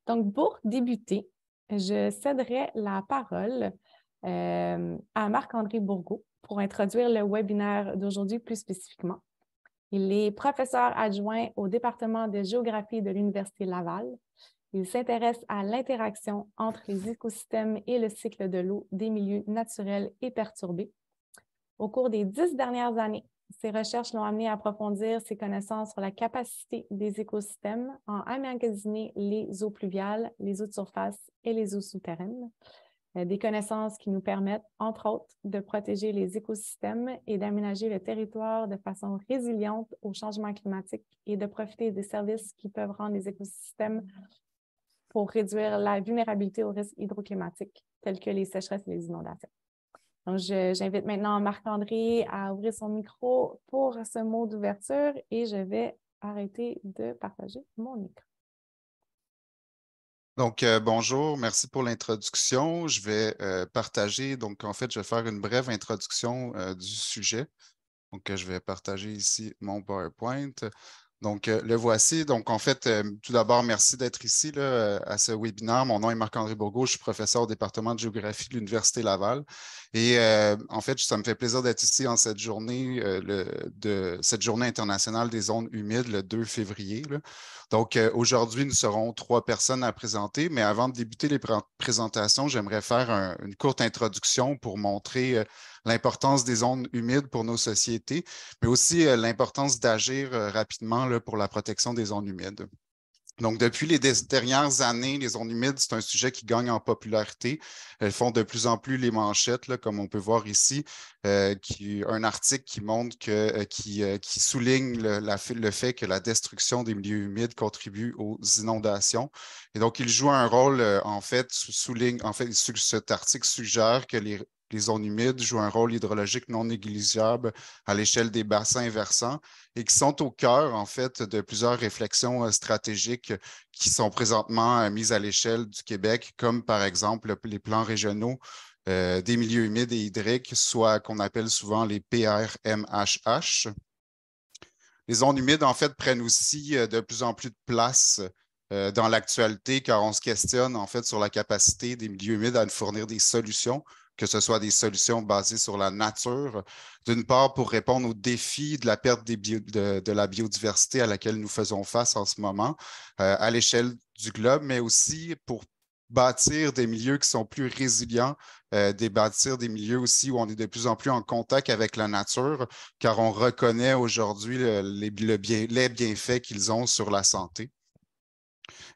Donc, pour débuter, je céderai la parole à Marc-André Bourgault pour introduire le webinaire d'aujourd'hui plus spécifiquement. Il est professeur adjoint au département de géographie de l'Université Laval. Il s'intéresse à l'interaction entre les écosystèmes et le cycle de l'eau des milieux naturels et perturbés. Au cours des 10 dernières années, ses recherches l'ont amené à approfondir ses connaissances sur la capacité des écosystèmes à emmagasiner les eaux pluviales, les eaux de surface et les eaux souterraines. Des connaissances qui nous permettent, entre autres, de protéger les écosystèmes et d'aménager le territoire de façon résiliente au changement climatique et de profiter des services qui peuvent rendre les écosystèmes pour réduire la vulnérabilité aux risques hydroclimatiques, tels que les sécheresses et les inondations. Donc, j'invite maintenant Marc-André à ouvrir son micro pour ce mot d'ouverture et je vais arrêter de partager mon micro. Donc, bonjour, merci pour l'introduction. Je vais partager, donc en fait, je vais faire une brève introduction du sujet. Donc, je vais partager ici mon PowerPoint. Donc, le voici. Donc, en fait, tout d'abord, merci d'être ici là, à ce webinaire. Mon nom est Marc-André Bourgault. Je suis professeur au département de géographie de l'Université Laval. Et en fait, ça me fait plaisir d'être ici en cette journée, cette journée internationale des zones humides, le 2 février. Là. Donc, aujourd'hui, nous serons 3 personnes à présenter. Mais avant de débuter les présentations, j'aimerais faire une courte introduction pour montrer l'importance des zones humides pour nos sociétés, mais aussi l'importance d'agir rapidement là, pour la protection des zones humides. Donc, depuis les dernières années, les zones humides, c'est un sujet qui gagne en popularité. Elles font de plus en plus les manchettes, là, comme on peut voir ici, un article qui montre qui souligne le fait que la destruction des milieux humides contribue aux inondations. Et donc, il joue un rôle, cet article suggère que les zones humides jouent un rôle hydrologique non négligeable à l'échelle des bassins versants et qui sont au cœur, en fait, de plusieurs réflexions stratégiques qui sont présentement mises à l'échelle du Québec, comme par exemple les plans régionaux des milieux humides et hydriques, soit qu'on appelle souvent les PRMHH. Les zones humides, en fait, prennent aussi de plus en plus de place dans l'actualité, car on se questionne, en fait, sur la capacité des milieux humides à nous fournir des solutions, que ce soit des solutions basées sur la nature, d'une part pour répondre aux défis de la perte de la biodiversité à laquelle nous faisons face en ce moment à l'échelle du globe, mais aussi pour bâtir des milieux qui sont plus résilients, bâtir des milieux aussi où on est de plus en plus en contact avec la nature, car on reconnaît aujourd'hui les bienfaits qu'ils ont sur la santé.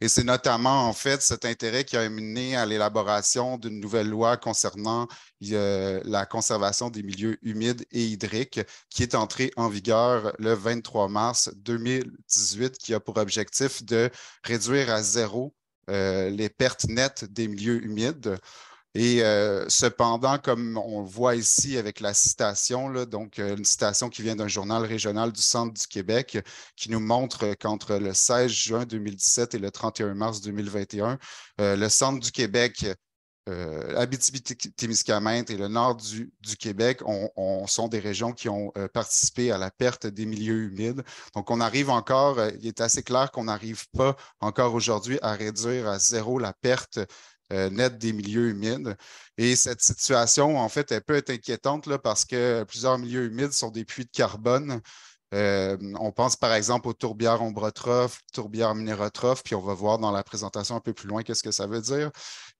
Et c'est notamment, en fait, cet intérêt qui a mené à l'élaboration d'une nouvelle loi concernant la conservation des milieux humides et hydriques, qui est entrée en vigueur le 23 mars 2018, qui a pour objectif de réduire à zéro les pertes nettes des milieux humides. Et cependant, comme on le voit ici avec la citation, là, donc une citation qui vient d'un journal régional du Centre du Québec, qui nous montre qu'entre le 16 juin 2017 et le 31 mars 2021, le Centre du Québec, Abitibi-Témiscamingue et le nord du Québec sont des régions qui ont participé à la perte des milieux humides. Donc, on arrive encore, il est assez clair qu'on n'arrive pas encore aujourd'hui à réduire à zéro la perte nette des milieux humides. Et cette situation, en fait, elle peut être inquiétante là, parce que plusieurs milieux humides sont des puits de carbone. On pense par exemple aux tourbières ombrotrophes, tourbières minérotrophes, puis on va voir dans la présentation un peu plus loin qu'est-ce que ça veut dire.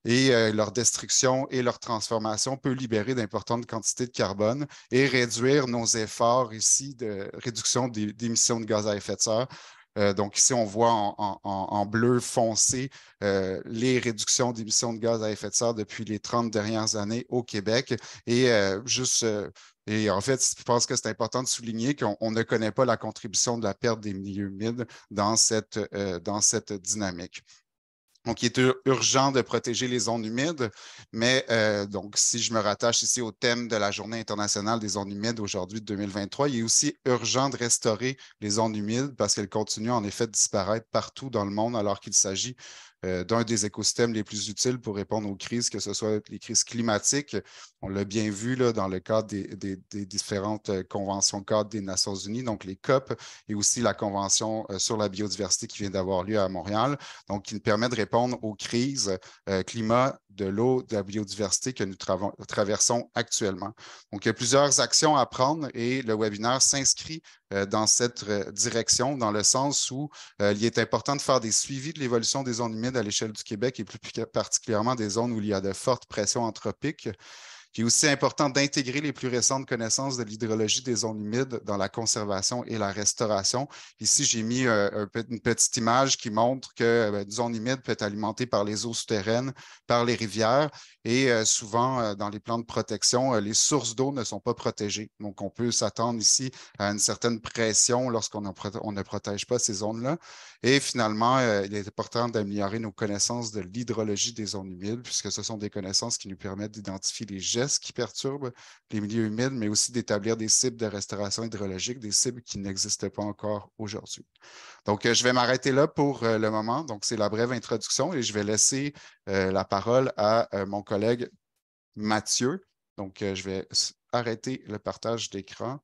Et leur destruction et leur transformation peut libérer d'importantes quantités de carbone et réduire nos efforts ici de réduction d'émissions de gaz à effet de serre. Donc ici, on voit en bleu foncé les réductions d'émissions de gaz à effet de serre depuis les 30 dernières années au Québec. Et et en fait, je pense que c'est important de souligner qu'on ne connaît pas la contribution de la perte des milieux humides dans cette dynamique. Donc, il est urgent de protéger les zones humides, mais donc, si je me rattache ici au thème de la Journée internationale des zones humides aujourd'hui de 2023, il est aussi urgent de restaurer les zones humides parce qu'elles continuent en effet de disparaître partout dans le monde alors qu'il s'agit d'un des écosystèmes les plus utiles pour répondre aux crises, que ce soit les crises climatiques. On l'a bien vu là, dans le cadre des différentes conventions cadres des Nations unies, donc les COP, et aussi la Convention sur la biodiversité qui vient d'avoir lieu à Montréal, donc qui nous permet de répondre aux crises climat, de l'eau, de la biodiversité que nous traversons actuellement. Donc, il y a plusieurs actions à prendre et le webinaire s'inscrit dans cette direction, dans le sens où il est important de faire des suivis de l'évolution des zones humides à l'échelle du Québec et plus particulièrement des zones où il y a de fortes pressions anthropiques. Il est aussi important d'intégrer les plus récentes connaissances de l'hydrologie des zones humides dans la conservation et la restauration. Ici, j'ai mis une petite image qui montre que une zone humide peut être alimentée par les eaux souterraines, par les rivières et souvent, dans les plans de protection, les sources d'eau ne sont pas protégées. Donc, on peut s'attendre ici à une certaine pression lorsqu'on ne protège pas ces zones-là. Et finalement, il est important d'améliorer nos connaissances de l'hydrologie des zones humides, puisque ce sont des connaissances qui nous permettent d'identifier les gestes qui perturbent les milieux humides, mais aussi d'établir des cibles de restauration hydrologique, des cibles qui n'existent pas encore aujourd'hui. Donc, je vais m'arrêter là pour le moment. Donc, c'est la brève introduction et je vais laisser la parole à mon collègue Mathieu. Donc, je vais arrêter le partage d'écran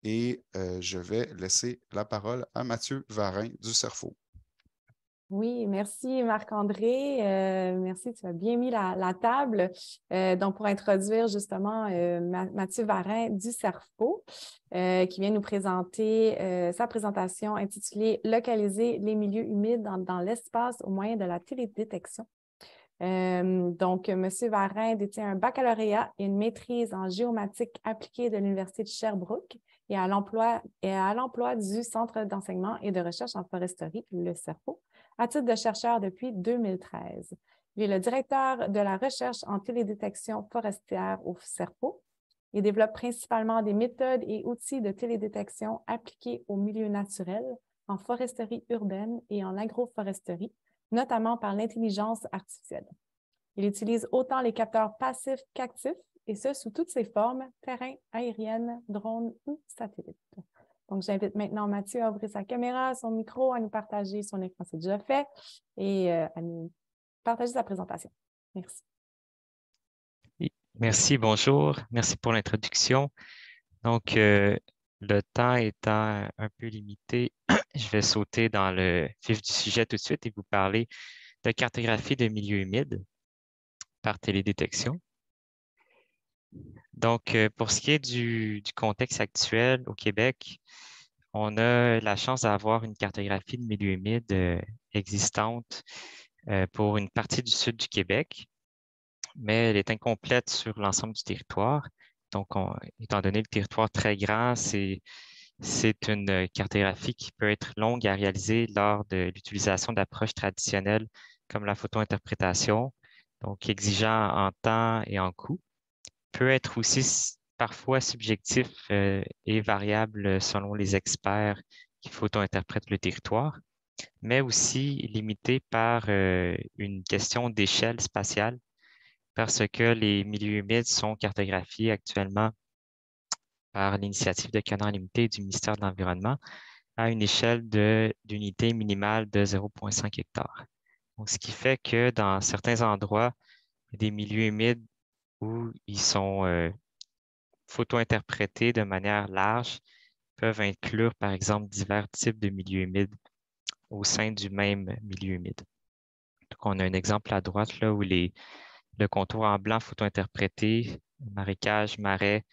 et je vais laisser la parole à Mathieu Varin du CERFO. Oui, merci Marc-André. Merci, tu as bien mis la table. Donc, pour introduire justement Mathieu Varin du CERFO, qui vient nous présenter sa présentation intitulée « Localiser les milieux humides dans l'espace au moyen de la télédétection ». Donc, M. Varin détient un baccalauréat et une maîtrise en géomatique appliquée de l'Université de Sherbrooke et à l'emploi du Centre d'enseignement et de recherche en foresterie, le CERFO, à titre de chercheur depuis 2013. Il est le directeur de la recherche en télédétection forestière au CERFO. Il développe principalement des méthodes et outils de télédétection appliqués aux milieux naturels, en foresterie urbaine et en agroforesterie, notamment par l'intelligence artificielle. Il utilise autant les capteurs passifs qu'actifs, et ce, sous toutes ses formes, terrain, aérienne, drone ou satellite. Donc, j'invite maintenant Mathieu à ouvrir sa caméra, son micro, à nous partager son écran, c'est déjà fait, et à nous partager sa présentation. Merci. Merci, bonjour. Merci pour l'introduction. Donc, le temps étant un peu limité, je vais sauter dans le vif du sujet tout de suite et vous parler de cartographie de milieux humides par télédétection. Donc, pour ce qui est du contexte actuel au Québec, on a la chance d'avoir une cartographie de milieux humides existante pour une partie du sud du Québec, mais elle est incomplète sur l'ensemble du territoire. Donc, étant donné le territoire très grand, c'est une cartographie qui peut être longue à réaliser lors de l'utilisation d'approches traditionnelles comme la photointerprétation, donc exigeant en temps et en coût. Peut être aussi parfois subjectif et variable selon les experts qui photointerprètent le territoire, mais aussi limité par une question d'échelle spatiale parce que les milieux humides sont cartographiés actuellement par l'initiative de Canard Limité du ministère de l'Environnement à une échelle d'unité minimale de 0,5 hectares. Donc, ce qui fait que dans certains endroits, des milieux humides où ils sont photo-interprétés de manière large peuvent inclure, par exemple, divers types de milieux humides au sein du même milieu humide. Donc, on a un exemple à droite là, où le contour en blanc photo-interprété, marécage, marais,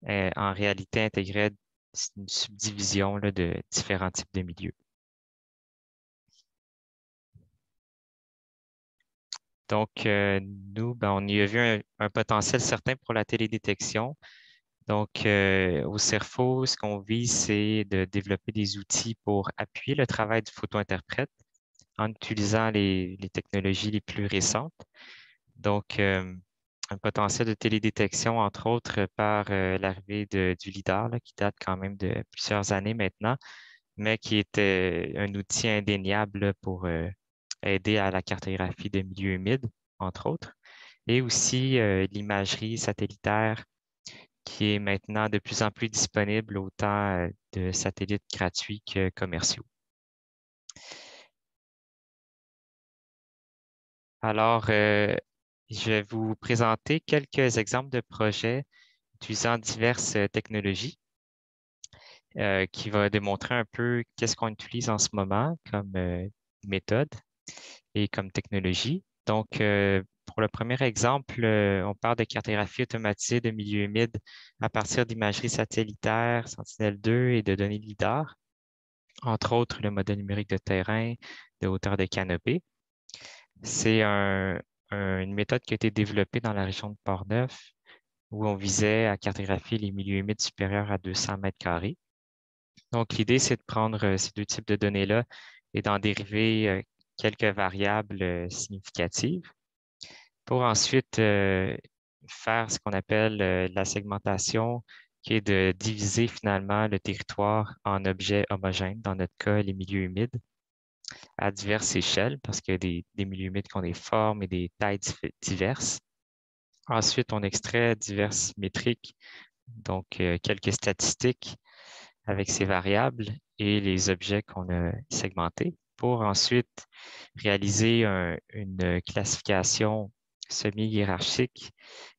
en réalité intégrait une subdivision là, de différents types de milieux. Donc, nous, on y a vu un potentiel certain pour la télédétection. Donc, au CERFO, ce qu'on vise, c'est de développer des outils pour appuyer le travail du photo-interprète en utilisant les technologies les plus récentes. Donc, un potentiel de télédétection, entre autres, par l'arrivée du LIDAR, là, qui date quand même de plusieurs années maintenant, mais qui était un outil indéniable pour aider à la cartographie de milieux humides, entre autres, et aussi l'imagerie satellitaire qui est maintenant de plus en plus disponible autant de satellites gratuits que commerciaux. Alors, je vais vous présenter quelques exemples de projets utilisant diverses technologies qui va démontrer un peu qu'est-ce qu'on utilise en ce moment comme méthode et comme technologie. Donc, pour le premier exemple, on parle de cartographie automatisée de milieux humides à partir d'imagerie satellitaire, Sentinel-2 et de données LIDAR, entre autres le modèle numérique de terrain, de hauteur de canopée. C'est une méthode qui a été développée dans la région de Portneuf, où on visait à cartographier les milieux humides supérieurs à 200 mètres carrés. Donc, l'idée, c'est de prendre ces deux types de données-là et d'en dériver quelques variables significatives pour ensuite faire ce qu'on appelle la segmentation, qui est de diviser finalement le territoire en objets homogènes, dans notre cas, les milieux humides, à diverses échelles, parce qu'il y a des milieux humides qui ont des formes et des tailles diverses. Ensuite, on extrait diverses métriques, donc quelques statistiques avec ces variables et les objets qu'on a segmentés pour ensuite réaliser une classification semi-hiérarchique.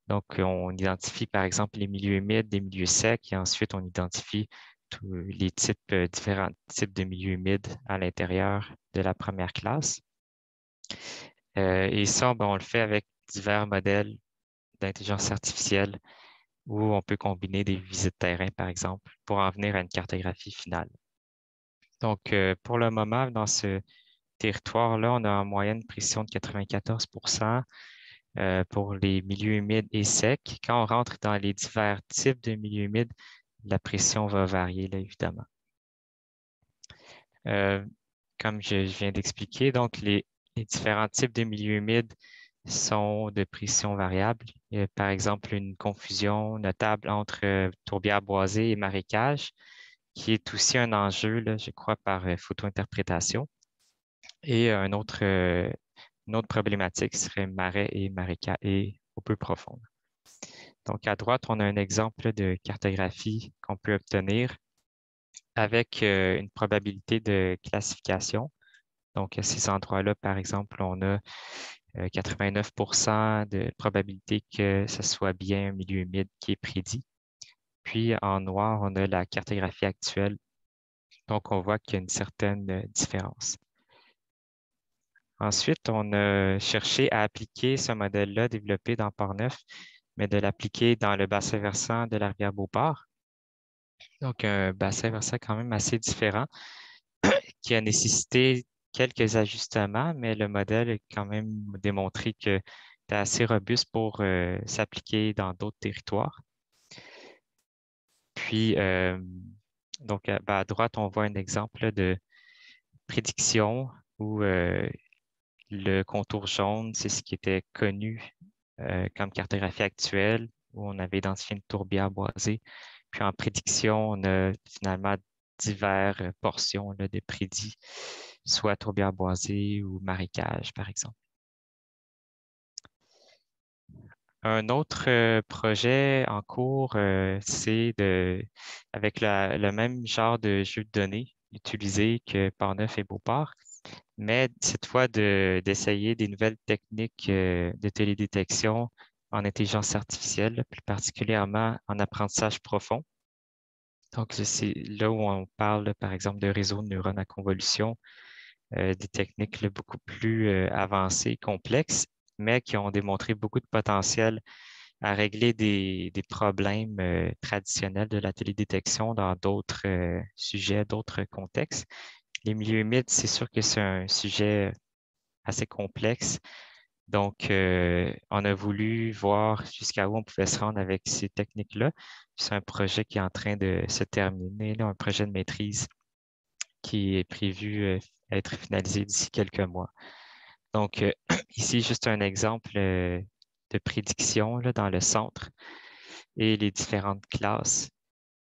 Donc, on identifie par exemple les milieux humides, des milieux secs et ensuite on identifie tous les différents types de milieux humides à l'intérieur de la première classe. Et ça, on le fait avec divers modèles d'intelligence artificielle où on peut combiner des visites terrain, par exemple, pour en venir à une cartographie finale. Donc, pour le moment, dans ce territoire-là, on a en moyenne une précision de 94 pour les milieux humides et secs. Quand on rentre dans les divers types de milieux humides, la pression va varier, là, évidemment. Comme je viens d'expliquer, donc les différents types de milieux humides sont de pression variable. Il y a, par exemple, une confusion notable entre tourbières boisées et marécages, qui est aussi un enjeu, là, je crois, par photo-interprétation. Et une autre problématique serait marais et marécages et eau peu profonde. Donc, à droite, on a un exemple de cartographie qu'on peut obtenir avec une probabilité de classification. Donc, à ces endroits-là, par exemple, on a 89 de probabilité que ce soit bien un milieu humide qui est prédit. Puis, en noir, on a la cartographie actuelle. Donc, on voit qu'il y a une certaine différence. Ensuite, on a cherché à appliquer ce modèle-là développé dans Portneuf, mais de l'appliquer dans le bassin versant de la rivière Beauport. Donc, un bassin versant quand même assez différent qui a nécessité quelques ajustements, mais le modèle a quand même démontré que c'est assez robuste pour s'appliquer dans d'autres territoires. Puis, donc, à droite, on voit un exemple de prédiction où le contour jaune, c'est ce qui était connu comme cartographie actuelle, où on avait identifié une tourbière boisée. Puis en prédiction, on a finalement diverses portions là, de prédits, soit tourbière boisée ou marécage, par exemple. Un autre projet en cours, c'est avec le même genre de jeu de données utilisé que Portneuf et Beauport, mais cette fois d'essayer des nouvelles techniques de télédétection en intelligence artificielle, plus particulièrement en apprentissage profond. Donc, c'est là où on parle, par exemple, de réseaux de neurones à convolution, des techniques là, beaucoup plus avancées, complexes, mais qui ont démontré beaucoup de potentiel à régler des problèmes traditionnels de la télédétection dans d'autres sujets, d'autres contextes. Les milieux humides, c'est sûr que c'est un sujet assez complexe. Donc, on a voulu voir jusqu'à où on pouvait se rendre avec ces techniques-là. C'est un projet qui est en train de se terminer, là, un projet de maîtrise qui est prévu être finalisé d'ici quelques mois. Donc, ici, juste un exemple de prédiction là, dans le centre et les différentes classes.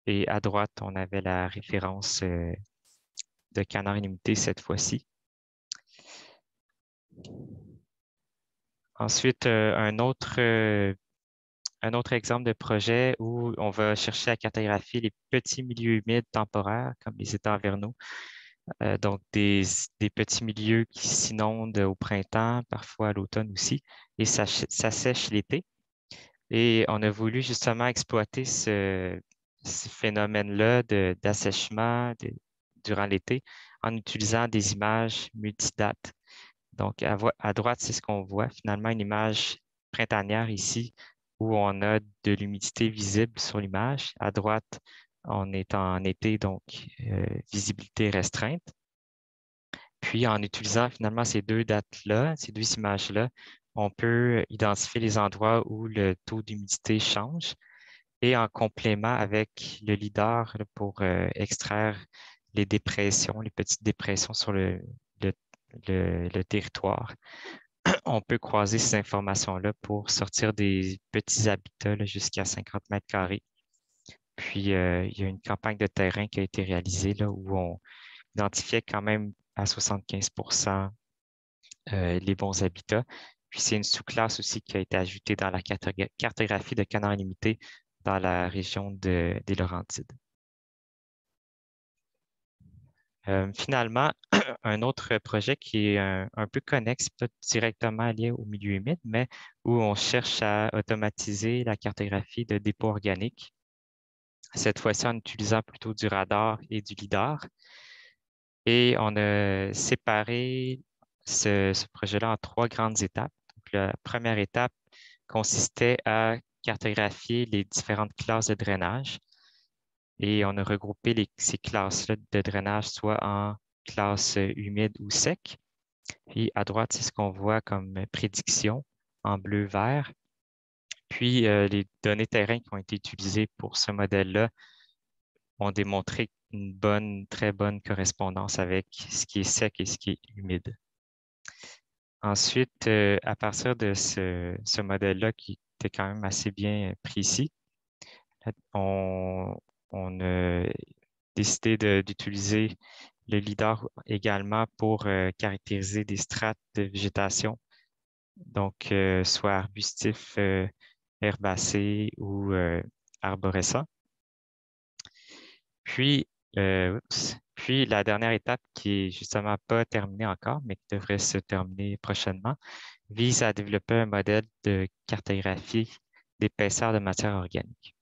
Et à droite, on avait la référence de Canard illimité cette fois-ci. Ensuite, un autre exemple de projet où on va chercher à cartographier les petits milieux humides temporaires, comme les étangs vernaux, Donc des petits milieux qui s'inondent au printemps, parfois à l'automne aussi, et ça sèche l'été. Et on a voulu justement exploiter ce phénomène-là d'assèchement durant l'été en utilisant des images multidates. Donc, à droite, c'est ce qu'on voit, finalement, une image printanière ici où on a de l'humidité visible sur l'image. À droite, on est en été, donc visibilité restreinte. Puis, en utilisant finalement ces deux dates-là, ces deux images-là, on peut identifier les endroits où le taux d'humidité change et en complément avec le lidar là, pour extraire les dépressions, les petites dépressions sur le, le territoire. On peut croiser ces informations-là pour sortir des petits habitats là, jusqu'à 50 mètres carrés. Puis, il y a une campagne de terrain qui a été réalisée là, où on identifiait quand même à 75 les bons habitats. Puis, c'est une sous-classe aussi qui a été ajoutée dans la cartographie de canards limités dans la région des Laurentides. Finalement, un autre projet qui est un peu connexe, pas directement lié au milieu humide, mais où on cherche à automatiser la cartographie de dépôts organiques, cette fois-ci en utilisant plutôt du radar et du lidar. Et on a séparé ce projet-là en 3 grandes étapes. Donc, la première étape consistait à cartographier les différentes classes de drainage. Et on a regroupé ces classes-là de drainage soit en classe humide ou sec. Puis à droite, c'est ce qu'on voit comme prédiction en bleu-vert. Puis les données terrain qui ont été utilisées pour ce modèle-là ont démontré une très bonne correspondance avec ce qui est sec et ce qui est humide. Ensuite, à partir de ce modèle-là qui était quand même assez bien précis, on a décidé d'utiliser le lidar également pour caractériser des strates de végétation, donc soit arbustifs, herbacés ou arborescents. Puis, puis la dernière étape qui est justement pas terminée encore, mais qui devrait se terminer prochainement, vise à développer un modèle de cartographie d'épaisseur de matière organique.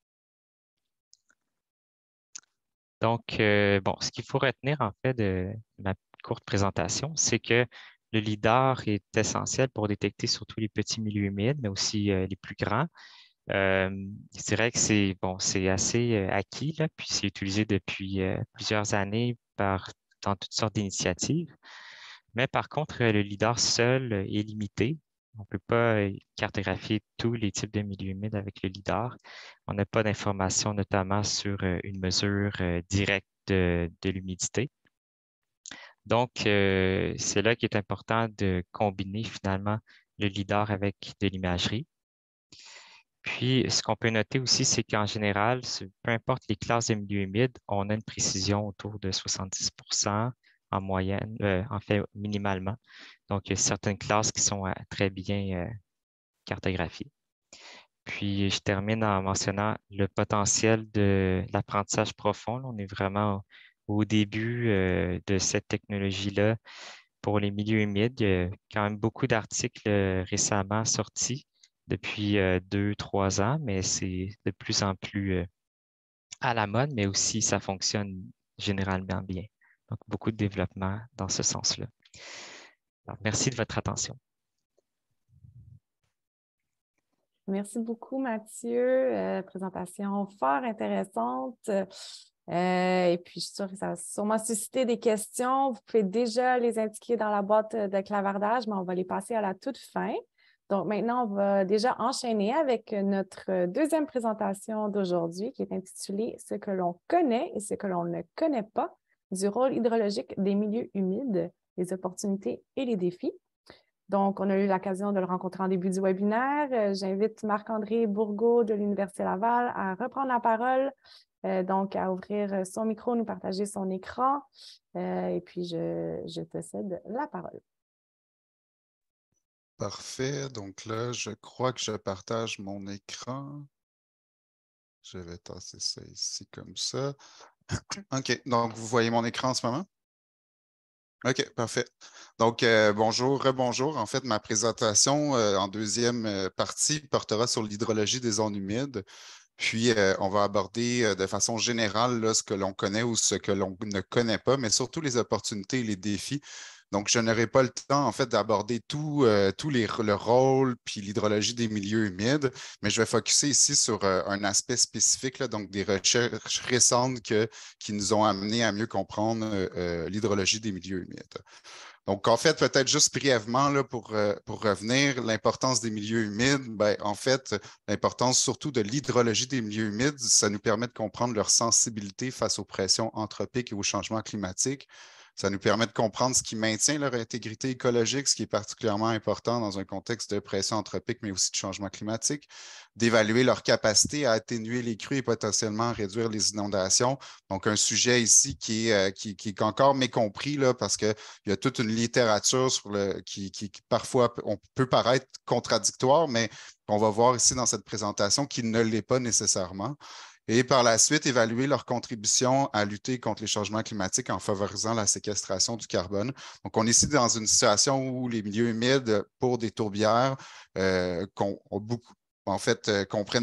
Donc, bon, ce qu'il faut retenir en fait de ma courte présentation, c'est que le lidar est essentiel pour détecter surtout les petits milieux humides, mais aussi les plus grands. Je dirais que c'est bon, c'est assez acquis, là, puis c'est utilisé depuis plusieurs années dans toutes sortes d'initiatives. Mais par contre, le lidar seul est limité. On ne peut pas cartographier tous les types de milieux humides avec le lidar. On n'a pas d'informations notamment sur une mesure directe de l'humidité. Donc, c'est là qu'il est important de combiner finalement le lidar avec de l'imagerie. Puis, ce qu'on peut noter aussi, c'est qu'en général, peu importe les classes de milieux humides, on a une précision autour de 70 en moyenne, en fait, minimalement. Donc, il y a certaines classes qui sont très bien cartographiées. Puis, je termine en mentionnant le potentiel de l'apprentissage profond. On est vraiment au début de cette technologie-là pour les milieux humides. Il y a quand même beaucoup d'articles récemment sortis depuis 2-3 ans, mais c'est de plus en plus à la mode, mais aussi ça fonctionne généralement bien. Donc, beaucoup de développement dans ce sens-là. Alors, merci de votre attention. Merci beaucoup, Mathieu. Présentation fort intéressante. Et puis, je suis sûre que ça va sûrement susciter des questions. Vous pouvez déjà les indiquer dans la boîte de clavardage, mais on va les passer à la toute fin. Donc, maintenant, on va déjà enchaîner avec notre deuxième présentation d'aujourd'hui qui est intitulée « Ce que l'on connaît et ce que l'on ne connaît pas du rôle hydrologique des milieux humides, les opportunités et les défis ». Donc, on a eu l'occasion de le rencontrer en début du webinaire. J'invite Marc-André Bourgault de l'Université Laval à reprendre la parole, donc à ouvrir son micro, nous partager son écran. Et puis, je te cède la parole. Parfait. Donc là, je crois que je partage mon écran. Je vais tasser ça ici comme ça. OK. Donc, vous voyez mon écran en ce moment? OK, parfait. Donc, bonjour, rebonjour. En fait, ma présentation en deuxième partie portera sur l'hydrologie des zones humides. Puis, on va aborder de façon générale là, ce que l'on connaît ou ce que l'on ne connaît pas, mais surtout les opportunités et les défis. Donc, je n'aurai pas le temps, en fait, d'aborder le rôle puis l'hydrologie des milieux humides, mais je vais focuser ici sur un aspect spécifique, là, donc des recherches récentes qui nous ont amené à mieux comprendre l'hydrologie des milieux humides. Donc, en fait, peut-être juste brièvement là, pour revenir, l'importance des milieux humides, ben, en fait, l'importance surtout de l'hydrologie des milieux humides, ça nous permet de comprendre leur sensibilité face aux pressions anthropiques et aux changements climatiques. Ça nous permet de comprendre ce qui maintient leur intégrité écologique, ce qui est particulièrement important dans un contexte de pression anthropique, mais aussi de changement climatique, d'évaluer leur capacité à atténuer les crues et potentiellement réduire les inondations. Donc, un sujet ici qui est encore mécompris là, parce qu'il y a toute une littérature qui parfois on peut paraître contradictoire, mais on va voir ici dans cette présentation qu'il ne l'est pas nécessairement. Et par la suite, évaluer leur contribution à lutter contre les changements climatiques en favorisant la séquestration du carbone. Donc, on est ici dans une situation où les milieux humides pour des tourbières comprennent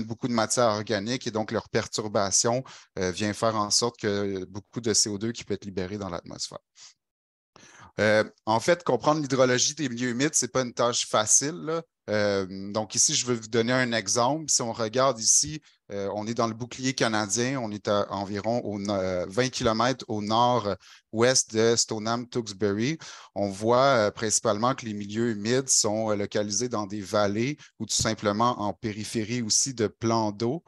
beaucoup de matière organique et donc leur perturbation vient faire en sorte que beaucoup de CO2 qui peut être libéré dans l'atmosphère. En fait, comprendre l'hydrologie des milieux humides, ce n'est pas une tâche facile. Donc ici, je vais vous donner un exemple. Si on regarde ici, on est dans le bouclier canadien, on est à environ 20 km au nord-ouest de Stoneham-Tewkesbury. On voit principalement que les milieux humides sont localisés dans des vallées ou tout simplement en périphérie aussi de plans d'eau.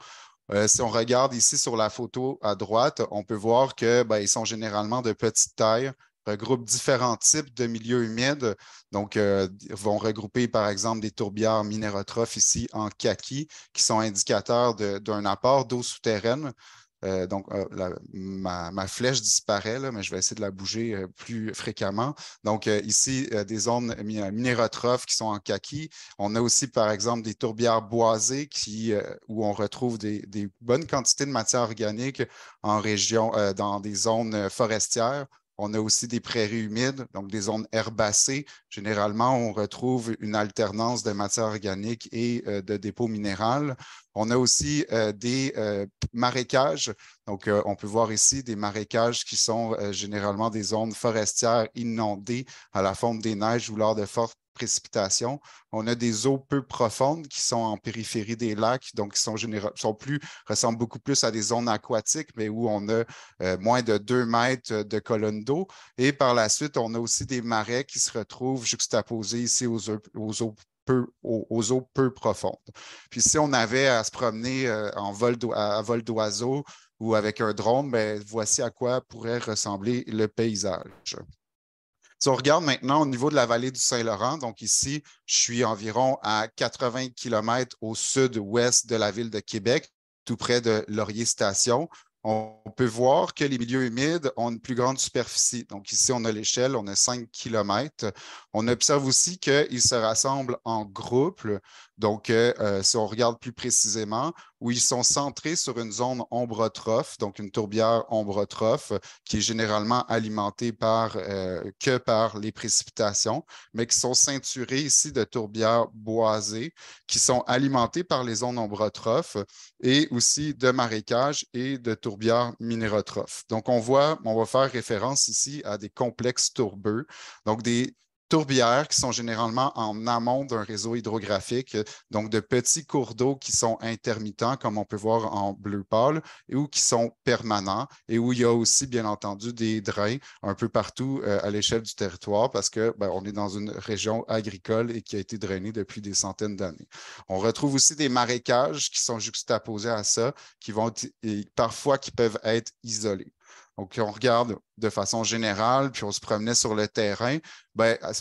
Si on regarde ici sur la photo à droite, on peut voir qu'ils sont généralement de petite taille, regroupent différents types de milieux humides. Donc, vont regrouper, par exemple, des tourbières minérotrophes ici en kaki, qui sont indicateurs d'un apport d'eau souterraine. Ma flèche disparaît, là, mais je vais essayer de la bouger plus fréquemment. Donc, ici, des zones minérotrophes qui sont en kaki. On a aussi, par exemple, des tourbières boisées où on retrouve des bonnes quantités de matière organique en région, dans des zones forestières. On a aussi des prairies humides, donc des zones herbacées. Généralement, on retrouve une alternance de matière organique et de dépôts minéraux. On a aussi des marécages. Donc, on peut voir ici des marécages qui sont généralement des zones forestières inondées à la fonte des neiges ou lors de fortes précipitations. On a des eaux peu profondes qui sont en périphérie des lacs, donc qui ressemblent beaucoup plus à des zones aquatiques, mais où on a moins de 2 mètres de colonne d'eau. Et par la suite, on a aussi des marais qui se retrouvent juxtaposés ici aux eaux peu profondes. Puis si on avait à se promener à vol d'oiseau ou avec un drone, ben, voici à quoi pourrait ressembler le paysage. Si on regarde maintenant au niveau de la vallée du Saint-Laurent, donc ici, je suis environ à 80 km au sud-ouest de la ville de Québec, tout près de Laurier Station. On peut voir que les milieux humides ont une plus grande superficie. Donc ici, on a l'échelle, on a 5 km. On observe aussi qu'ils se rassemblent en groupes. Donc, si on regarde plus précisément, où ils sont centrés sur une zone ombrotrophe, donc une tourbière ombrotrophe, qui est généralement alimentée que par les précipitations, mais qui sont ceinturées ici de tourbières boisées, qui sont alimentées par les zones ombrotrophes et aussi de marécages et de tourbières minérotrophes. Donc, on va faire référence ici à des complexes tourbeux, donc des tourbières qui sont généralement en amont d'un réseau hydrographique, donc de petits cours d'eau qui sont intermittents, comme on peut voir en bleu pâle, ou qui sont permanents, et où il y a aussi, bien entendu, des drains un peu partout à l'échelle du territoire, parce qu'on est dans une région agricole et qui a été drainée depuis des centaines d'années. On retrouve aussi des marécages qui sont juxtaposés à ça, parfois qui peuvent être isolés. Donc, on regarde de façon générale, puis on se promenait sur le terrain,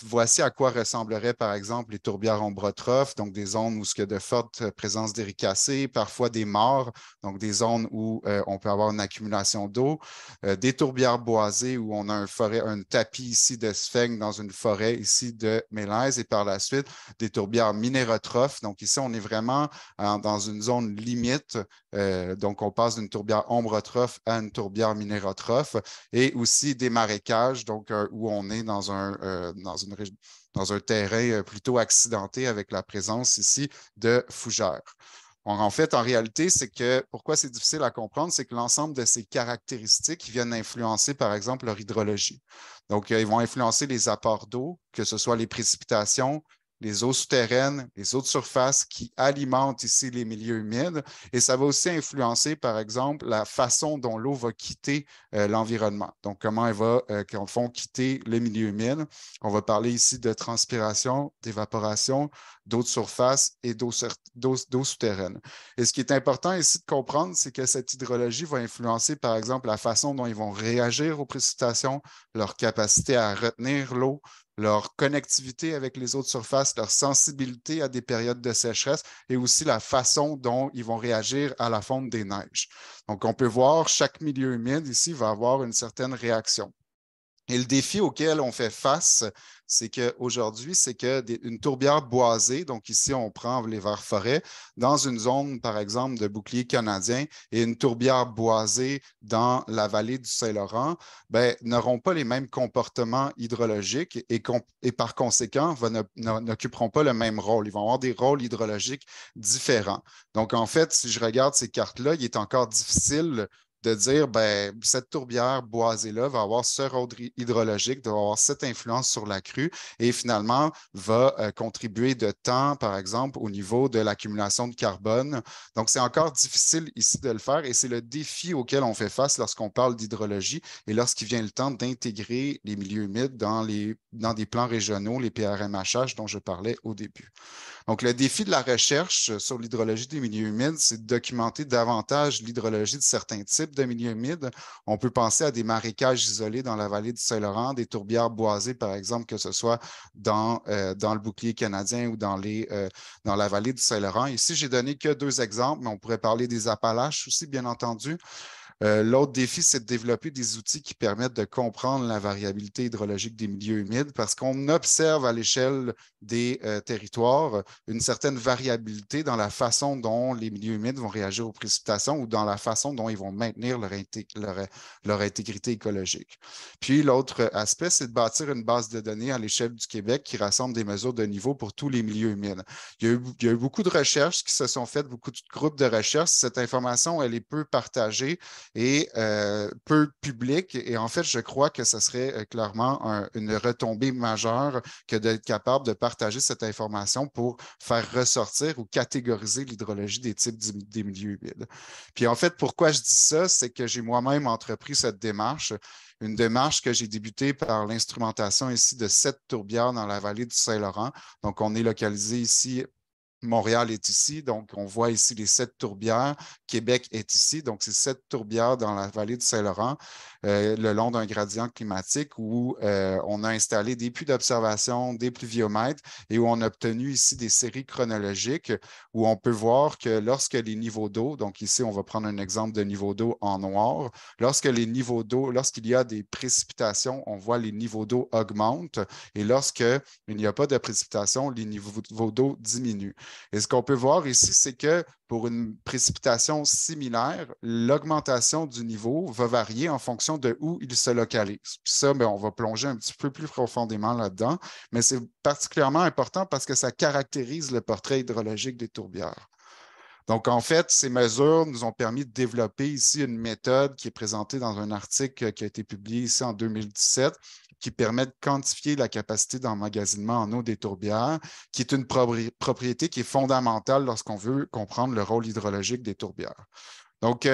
voici à quoi ressembleraient, par exemple, les tourbières ombrotrophes, donc des zones où il y a de fortes présences d'éricacées, parfois des mares, donc des zones où on peut avoir une accumulation d'eau, des tourbières boisées où on a un tapis ici de sphènes dans une forêt ici de mélèze, et par la suite, des tourbières minérotrophes. Donc ici, on est vraiment dans une zone limite, donc on passe d'une tourbière ombrotrophe à une tourbière minérotrophe, et aussi aussi des marécages, donc où on est dans un terrain plutôt accidenté avec la présence ici de fougères. En fait, en réalité, c'est que pourquoi c'est difficile à comprendre, c'est que l'ensemble de ces caractéristiques viennent influencer, par exemple, leur hydrologie. Donc, ils vont influencer les apports d'eau, que ce soit les précipitations, les eaux souterraines, les eaux de surface qui alimentent ici les milieux humides. Et ça va aussi influencer, par exemple, la façon dont l'eau va quitter l'environnement. Donc, comment elle va, quand font quitter le milieu humide. On va parler ici de transpiration, d'évaporation, d'eau de surface et d'eau souterraine. Et ce qui est important ici de comprendre, c'est que cette hydrologie va influencer, par exemple, la façon dont ils vont réagir aux précipitations, leur capacité à retenir l'eau, leur connectivité avec les eaux de surface, leur sensibilité à des périodes de sécheresse et aussi la façon dont ils vont réagir à la fonte des neiges. Donc, on peut voir chaque milieu humide ici va avoir une certaine réaction. Et le défi auquel on fait face, c'est qu'aujourd'hui, c'est qu'une tourbière boisée, donc ici, on prend les vers-forêts, dans une zone, par exemple, de bouclier canadien et une tourbière boisée dans la vallée du Saint-Laurent, n'auront pas les mêmes comportements hydrologiques et par conséquent, n'occuperont pas le même rôle. Ils vont avoir des rôles hydrologiques différents. Donc, en fait, si je regarde ces cartes-là, il est encore difficile de dire, cette tourbière boisée-là va avoir ce rôle hydrologique, va avoir cette influence sur la crue et finalement va contribuer de temps, par exemple, au niveau de l'accumulation de carbone. Donc, c'est encore difficile ici de le faire et c'est le défi auquel on fait face lorsqu'on parle d'hydrologie et lorsqu'il vient le temps d'intégrer les milieux humides dans des plans régionaux, les PRMHH dont je parlais au début. Donc, le défi de la recherche sur l'hydrologie des milieux humides, c'est de documenter davantage l'hydrologie de certains types de milieux humides. On peut penser à des marécages isolés dans la vallée du Saint-Laurent, des tourbières boisées, par exemple, que ce soit dans le bouclier canadien ou dans la vallée du Saint-Laurent. Ici, j'ai donné que 2 exemples, mais on pourrait parler des Appalaches aussi, bien entendu. L'autre défi, c'est de développer des outils qui permettent de comprendre la variabilité hydrologique des milieux humides parce qu'on observe à l'échelle des territoires une certaine variabilité dans la façon dont les milieux humides vont réagir aux précipitations ou dans la façon dont ils vont maintenir leur intégrité écologique. Puis l'autre aspect, c'est de bâtir une base de données à l'échelle du Québec qui rassemble des mesures de niveau pour tous les milieux humides. Il y a eu beaucoup de recherches qui se sont faites, beaucoup de groupes de recherche. Cette information, elle est peu partagée et peu public. Et en fait, je crois que ce serait clairement une retombée majeure que d'être capable de partager cette information pour faire ressortir ou catégoriser l'hydrologie des types des milieux humides. Puis en fait, pourquoi je dis ça, c'est que j'ai moi-même entrepris cette démarche. Une démarche que j'ai débutée par l'instrumentation ici de 7 tourbières dans la vallée du Saint-Laurent. Donc, on est localisé ici. Montréal est ici, donc on voit ici les 7 tourbières. Québec est ici, donc c'est 7 tourbières dans la vallée du Saint-Laurent, le long d'un gradient climatique où on a installé des puits d'observation, des pluviomètres et où on a obtenu ici des séries chronologiques où on peut voir que lorsque les niveaux d'eau, donc ici on va prendre un exemple de niveau d'eau en noir, lorsqu'il y a des précipitations, on voit les niveaux d'eau augmentent et lorsqu'il n'y a pas de précipitations, les niveaux d'eau diminuent. Et ce qu'on peut voir ici, c'est que pour une précipitation similaire, l'augmentation du niveau va varier en fonction de où il se localise. Puis ça, on va plonger un petit peu plus profondément là-dedans, mais c'est particulièrement important parce que ça caractérise le portrait hydrologique des tourbières. Donc, en fait, ces mesures nous ont permis de développer ici une méthode qui est présentée dans un article qui a été publié ici en 2017, qui permet de quantifier la capacité d'emmagasinement en eau des tourbières, qui est une propriété qui est fondamentale lorsqu'on veut comprendre le rôle hydrologique des tourbières. Donc,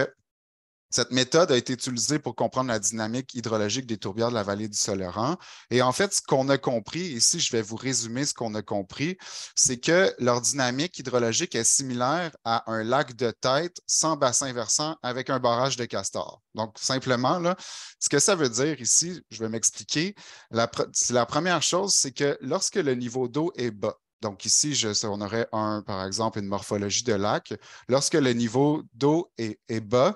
cette méthode a été utilisée pour comprendre la dynamique hydrologique des tourbières de la vallée du Saint-Laurent. Et en fait, ce qu'on a compris, ici, je vais vous résumer ce qu'on a compris, c'est que leur dynamique hydrologique est similaire à un lac de tête sans bassin versant avec un barrage de castor. Donc, simplement, là, ce que ça veut dire ici, je vais m'expliquer. La première chose, c'est que lorsque le niveau d'eau est bas, donc ici, on aurait par exemple, une morphologie de lac. Lorsque le niveau d'eau est bas,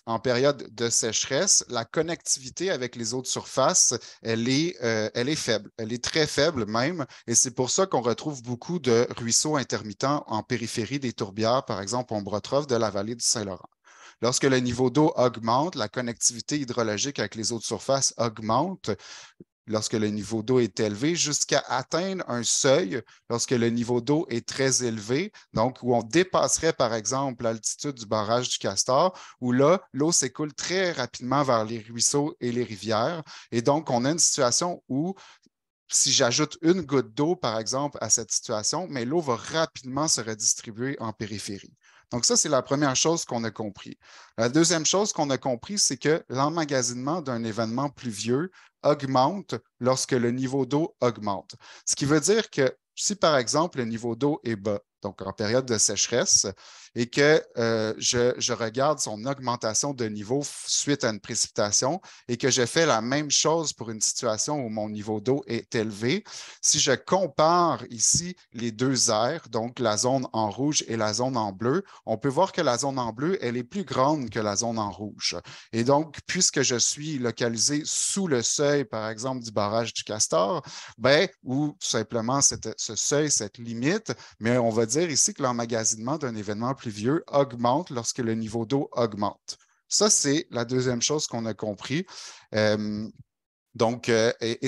en période de sécheresse, la connectivité avec les eaux de surface, elle est faible. Elle est très faible même. Et c'est pour ça qu'on retrouve beaucoup de ruisseaux intermittents en périphérie des tourbières, par exemple, au Ombrotrophe de la vallée du Saint-Laurent. Lorsque le niveau d'eau augmente, la connectivité hydrologique avec les eaux de surface augmente lorsque le niveau d'eau est élevé, jusqu'à atteindre un seuil lorsque le niveau d'eau est très élevé, donc où on dépasserait par exemple l'altitude du barrage du Castor, où là, l'eau s'écoule très rapidement vers les ruisseaux et les rivières. Et donc, on a une situation où si j'ajoute une goutte d'eau, par exemple, à cette situation, mais l'eau va rapidement se redistribuer en périphérie. Donc, ça, c'est la première chose qu'on a compris. La deuxième chose qu'on a compris, c'est que l'emmagasinement d'un événement pluvieux augmente lorsque le niveau d'eau augmente. Ce qui veut dire que si, par exemple, le niveau d'eau est bas, donc en période de sécheresse, et que je regarde son augmentation de niveau suite à une précipitation et que je fais la même chose pour une situation où mon niveau d'eau est élevé, si je compare ici les deux aires, donc la zone en rouge et la zone en bleu, on peut voir que la zone en bleu, elle est plus grande que la zone en rouge. Et donc, puisque je suis localisé sous le seuil, par exemple, du barrage du Castor, ben, ou tout simplement ce seuil, cette limite, mais on va dire ici que l'emmagasinement d'un événement pluvieux augmente lorsque le niveau d'eau augmente. Ça, c'est la deuxième chose qu'on a compris. Et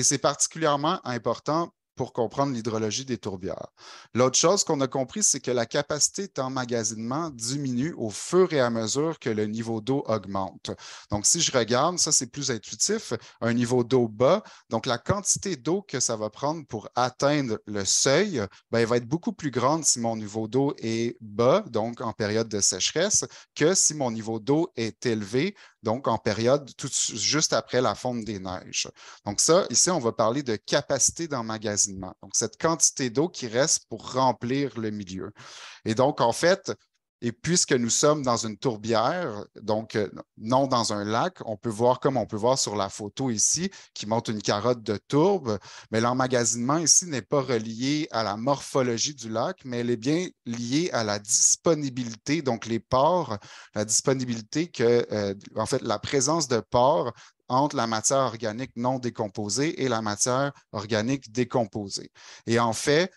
c'est particulièrement important pour comprendre l'hydrologie des tourbières. L'autre chose qu'on a compris, c'est que la capacité d'emmagasinement diminue au fur et à mesure que le niveau d'eau augmente. Donc, si je regarde, ça c'est plus intuitif, un niveau d'eau bas, donc la quantité d'eau que ça va prendre pour atteindre le seuil, ben, elle va être beaucoup plus grande si mon niveau d'eau est bas, donc en période de sécheresse, que si mon niveau d'eau est élevé, donc en période juste après la fonte des neiges. Donc ça, ici, on va parler de capacité d'emmagasinement. Donc cette quantité d'eau qui reste pour remplir le milieu. Et donc, en fait, et puisque nous sommes dans une tourbière, donc non dans un lac, on peut voir, comme on peut voir sur la photo ici, qui montre une carotte de tourbe, mais l'emmagasinement ici n'est pas relié à la morphologie du lac, mais elle est bien liée à la disponibilité, donc les pores, la disponibilité en fait, la présence de pores entre la matière organique non décomposée et la matière organique décomposée. Et en fait,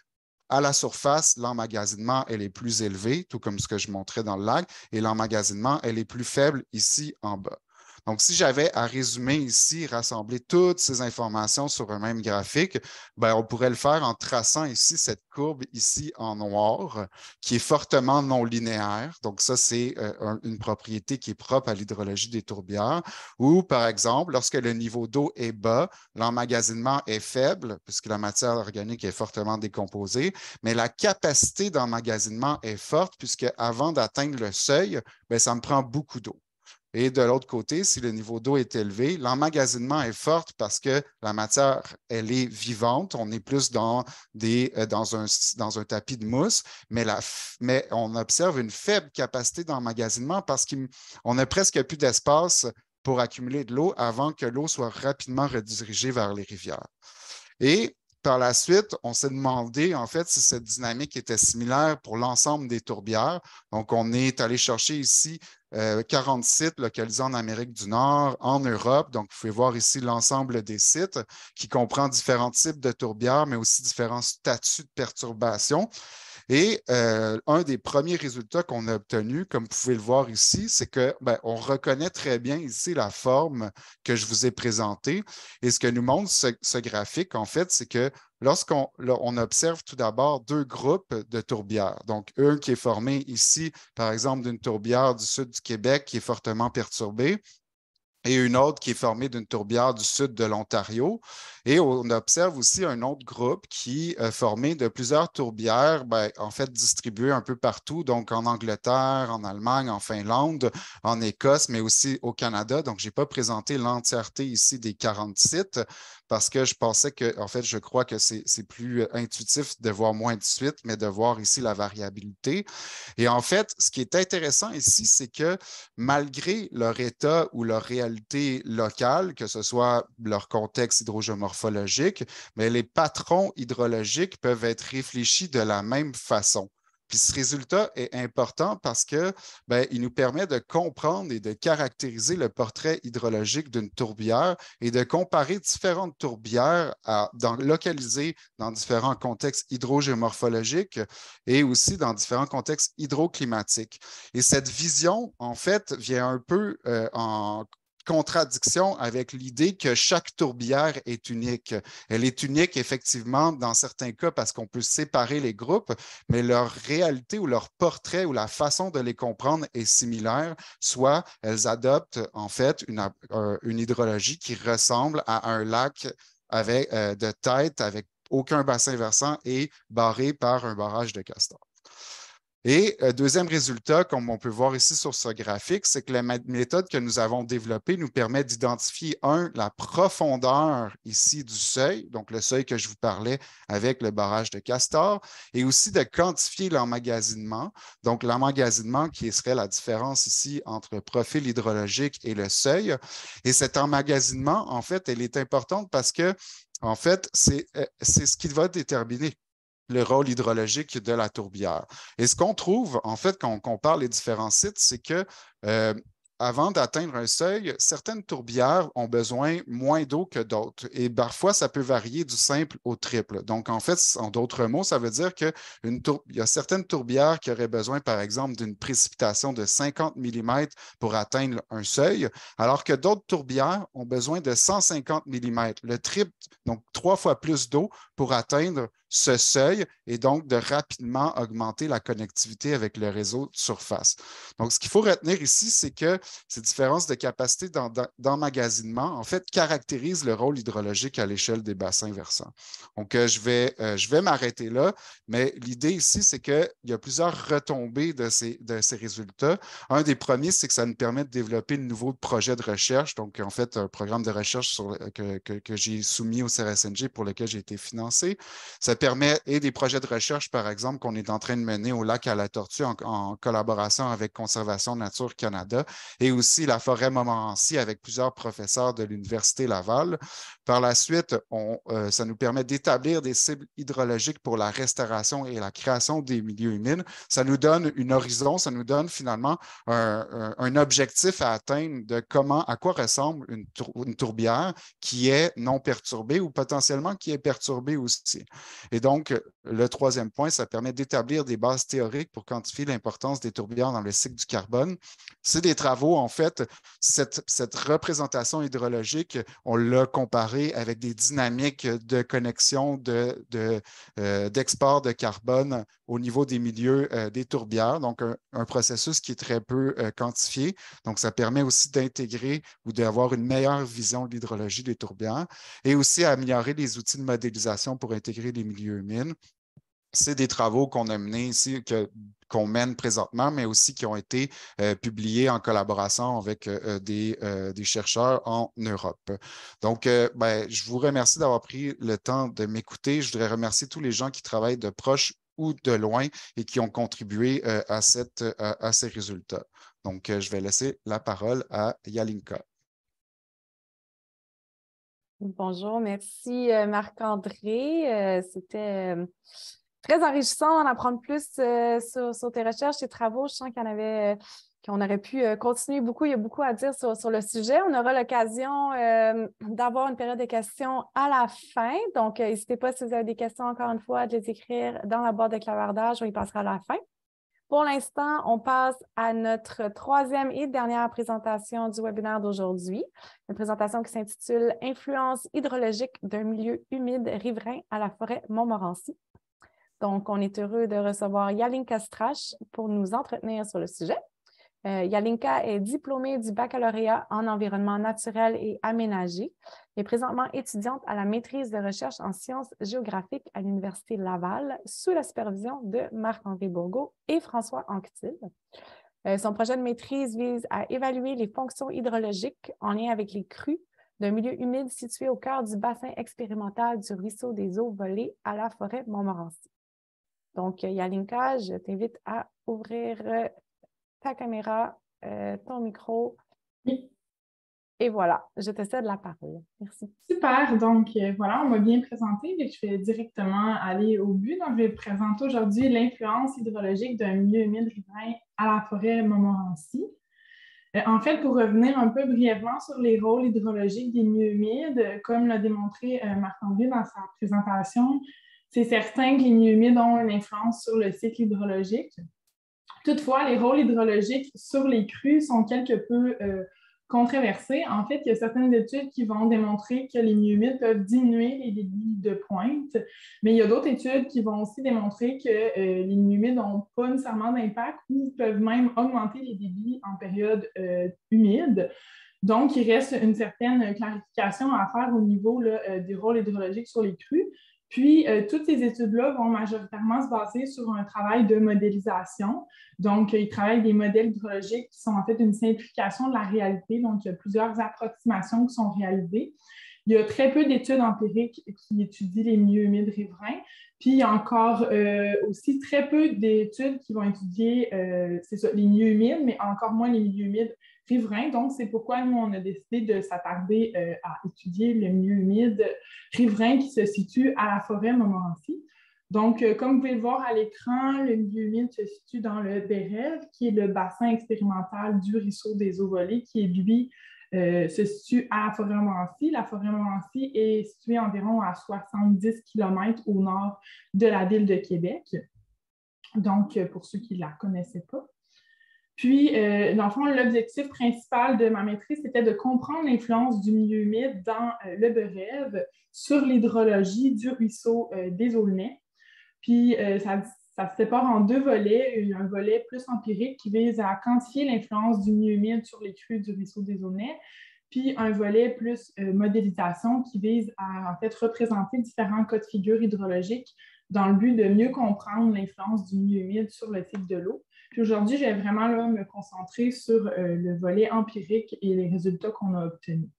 à la surface, l'emmagasinement, elle est plus élevé, tout comme ce que je montrais dans le lac, et l'emmagasinement, elle est plus faible ici en bas. Donc, si j'avais à résumer ici, rassembler toutes ces informations sur un même graphique, ben, on pourrait le faire en traçant ici cette courbe ici en noir, qui est fortement non linéaire. Donc, ça, c'est une propriété qui est propre à l'hydrologie des tourbières, où, par exemple, lorsque le niveau d'eau est bas, l'emmagasinement est faible, puisque la matière organique est fortement décomposée, mais la capacité d'emmagasinement est forte, puisque avant d'atteindre le seuil, ben, ça me prend beaucoup d'eau. Et de l'autre côté, si le niveau d'eau est élevé, l'emmagasinement est fort parce que la matière, elle est vivante. On est plus dans un tapis de mousse, mais on observe une faible capacité d'emmagasinement parce qu'on n'a presque plus d'espace pour accumuler de l'eau avant que l'eau soit rapidement redirigée vers les rivières. Et par la suite, on s'est demandé en fait si cette dynamique était similaire pour l'ensemble des tourbières. Donc, on est allé chercher ici 40 sites localisés en Amérique du Nord, en Europe. Donc, vous pouvez voir ici l'ensemble des sites qui comprend différents types de tourbières, mais aussi différents statuts de perturbation. Et un des premiers résultats qu'on a obtenus, comme vous pouvez le voir ici, c'est qu'on reconnaît très bien ici la forme que je vous ai présentée. Et ce que nous montre ce graphique, en fait, c'est que lorsqu'on observe tout d'abord deux groupes de tourbières. Donc, un qui est formé ici, par exemple, d'une tourbière du sud du Québec qui est fortement perturbée, et une autre qui est formée d'une tourbière du sud de l'Ontario. Et on observe aussi un autre groupe qui est formé de plusieurs tourbières, en fait distribuées un peu partout, donc en Angleterre, en Allemagne, en Finlande, en Écosse, mais aussi au Canada. Donc, je n'ai pas présenté l'entièreté ici des 40 sites parce que je pensais que, en fait, je crois que c'est plus intuitif de voir moins de suites, mais de voir ici la variabilité. Et en fait, ce qui est intéressant ici, c'est que malgré leur état ou leur réalité locale, que ce soit leur contexte hydrogéomorphologique, mais les patrons hydrologiques peuvent être réfléchis de la même façon. Puis ce résultat est important parce que il nous permet de comprendre et de caractériser le portrait hydrologique d'une tourbière et de comparer différentes tourbières localisées dans différents contextes hydrogéomorphologiques et aussi dans différents contextes hydroclimatiques. Et cette vision, en fait, vient un peu en contradiction avec l'idée que chaque tourbière est unique. Elle est unique, effectivement, dans certains cas parce qu'on peut séparer les groupes, mais leur réalité ou leur portrait ou la façon de les comprendre est similaire, soit elles adoptent, en fait, une hydrologie qui ressemble à un lac de tête avec aucun bassin versant et barré par un barrage de Castor. Et deuxième résultat, comme on peut voir ici sur ce graphique, c'est que la méthode que nous avons développée nous permet d'identifier, la profondeur ici du seuil, donc le seuil que je vous parlais avec le barrage de Castor, et aussi de quantifier l'emmagasinement. Donc, l'emmagasinement qui serait la différence ici entre le profil hydrologique et le seuil. Et cet emmagasinement, en fait, elle est importante parce que, en fait, c'est ce qui va déterminer le rôle hydrologique de la tourbière. Et ce qu'on trouve, en fait, quand on compare les différents sites, c'est que avant d'atteindre un seuil, certaines tourbières ont besoin moins d'eau que d'autres. Et parfois, ça peut varier du simple au triple. Donc, en fait, en d'autres mots, ça veut dire qu'il y a certaines tourbières qui auraient besoin, par exemple, d'une précipitation de 50 mm pour atteindre un seuil, alors que d'autres tourbières ont besoin de 150 mm, le triple, donc 3 fois plus d'eau pour atteindre ce seuil et donc de rapidement augmenter la connectivité avec le réseau de surface. Donc, ce qu'il faut retenir ici, c'est que ces différences de capacité d'emmagasinement, en fait, caractérisent le rôle hydrologique à l'échelle des bassins versants. Donc, je vais m'arrêter là, mais l'idée ici, c'est qu'il y a plusieurs retombées de ces résultats. Un des premiers, c'est que ça nous permet de développer de nouveaux projets de recherche. Donc, en fait, un programme de recherche que j'ai soumis au CRSNG pour lequel j'ai été financé. Ça permet, et des projets de recherche, par exemple, qu'on est en train de mener au lac à la Tortue en collaboration avec Conservation Nature Canada et aussi la forêt Montmorency avec plusieurs professeurs de l'Université Laval. Par la suite, ça nous permet d'établir des cibles hydrologiques pour la restauration et la création des milieux humides. Ça nous donne un horizon, ça nous donne finalement un objectif à atteindre de à quoi ressemble une tourbière qui est non perturbée ou potentiellement qui est perturbée aussi. Et donc, le troisième point, ça permet d'établir des bases théoriques pour quantifier l'importance des tourbières dans le cycle du carbone. C'est des travaux, en fait, cette représentation hydrologique, on l'a comparé avec des dynamiques de connexion d'export de carbone au niveau des milieux des tourbières, donc un processus qui est très peu quantifié. Donc, ça permet aussi d'intégrer ou d'avoir une meilleure vision de l'hydrologie des tourbières et aussi à améliorer les outils de modélisation pour intégrer les milieux humides. C'est des travaux qu'on a menés ici, qu'on mène présentement, mais aussi qui ont été publiés en collaboration avec des chercheurs en Europe. Donc, je vous remercie d'avoir pris le temps de m'écouter. Je voudrais remercier tous les gens qui travaillent de proche ou de loin et qui ont contribué à ces résultats. Donc, je vais laisser la parole à Yalinka. Bonjour, merci Marc-André. C'était très enrichissant d'en apprendre plus sur tes recherches, tes travaux. Je sens qu'on aurait pu continuer beaucoup. Il y a beaucoup à dire sur le sujet. On aura l'occasion d'avoir une période de questions à la fin. Donc, n'hésitez pas, si vous avez des questions, encore une fois, de les écrire dans la boîte de clavardage. On y passera à la fin. Pour l'instant, on passe à notre troisième et dernière présentation du webinaire d'aujourd'hui, une présentation qui s'intitule « Influence hydrologique d'un milieu humide riverain à la forêt Montmorency ». Donc, on est heureux de recevoir Yalinka Strache pour nous entretenir sur le sujet. Yalinka est diplômée du baccalauréat en environnement naturel et aménagé et présentement étudiante à la maîtrise de recherche en sciences géographiques à l'Université Laval sous la supervision de Marc-André Bourgault et François Anctil. Son projet de maîtrise vise à évaluer les fonctions hydrologiques en lien avec les crues d'un milieu humide situé au cœur du bassin expérimental du ruisseau des eaux volées à la forêt Montmorency. Donc, Yalinka, je t'invite à ouvrir ta caméra, ton micro Et voilà, je te cède la parole. Merci. Super. Donc, voilà, on m'a bien présenté. Je vais directement aller au but. Donc, je vais présenter aujourd'hui l'influence hydrologique d'un milieu humide riverain à la forêt Montmorency. En fait, pour revenir un peu brièvement sur les rôles hydrologiques des milieux humides, comme l'a démontré Marc-André dans sa présentation, c'est certain que les milieux humides ont une influence sur le cycle hydrologique. Toutefois, les rôles hydrologiques sur les crues sont quelque peu controversés. En fait, il y a certaines études qui vont démontrer que les milieux humides peuvent diminuer les débits de pointe, mais il y a d'autres études qui vont aussi démontrer que les milieux humides n'ont pas nécessairement d'impact ou peuvent même augmenter les débits en période humide. Donc, il reste une certaine clarification à faire au niveau là, des rôles hydrologiques sur les crues. Puis, toutes ces études-là vont majoritairement se baser sur un travail de modélisation. Donc, ils travaillent des modèles hydrologiques qui sont en fait une simplification de la réalité. Donc, il y a plusieurs approximations qui sont réalisées. Il y a très peu d'études empiriques qui étudient les milieux humides riverains. Puis, il y a encore aussi très peu d'études qui vont étudier les milieux humides, mais encore moins les milieux humides riverains. Donc, c'est pourquoi nous, on a décidé de s'attarder à étudier le milieu humide riverain qui se situe à la forêt Montmorency. Donc, comme vous pouvez le voir à l'écran, le milieu humide se situe dans le Bérev, qui est le bassin expérimental du ruisseau des Eaux-Volées, qui, lui, se situe à la forêt Montmorency. La forêt Montmorency est située environ à 70 km au nord de la ville de Québec. Donc, pour ceux qui ne la connaissaient pas. Puis, dans le fond, l'objectif principal de ma maîtrise, c'était de comprendre l'influence du milieu humide dans le Bérev sur l'hydrologie du ruisseau des Aulnais. Puis, ça se sépare en deux volets. Un volet plus empirique qui vise à quantifier l'influence du milieu humide sur les crues du ruisseau des Aulnais. Puis, un volet plus modélisation qui vise à, en fait, représenter différents cas de figure hydrologiques dans le but de mieux comprendre l'influence du milieu humide sur le cycle de l'eau. Puis aujourd'hui, je vais vraiment là, me concentrer sur le volet empirique et les résultats qu'on a obtenus.